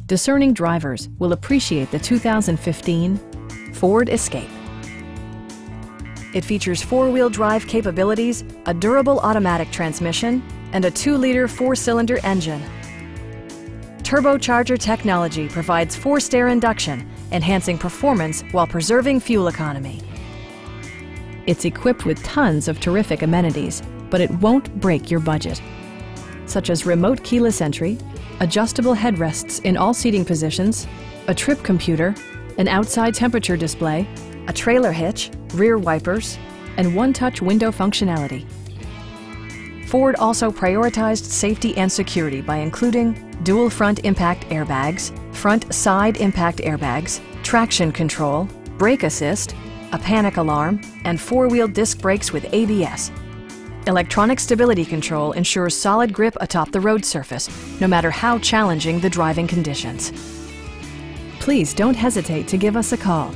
discerning drivers will appreciate the 2015 Ford Escape. It features four-wheel drive capabilities, a durable automatic transmission, and a 2-liter 4-cylinder engine. Turbocharger technology provides forced air induction, enhancing performance while preserving fuel economy. It's equipped with tons of terrific amenities, but it won't break your budget, such as remote keyless entry, adjustable headrests in all seating positions, a trip computer, an outside temperature display, a trailer hitch, rear wipers, and one-touch window functionality. Ford also prioritized safety and security by including dual front impact airbags, front side impact airbags, traction control, brake assist, a panic alarm, and four-wheel disc brakes with ABS. Electronic stability control ensures solid grip atop the road surface, no matter how challenging the driving conditions. Please don't hesitate to give us a call.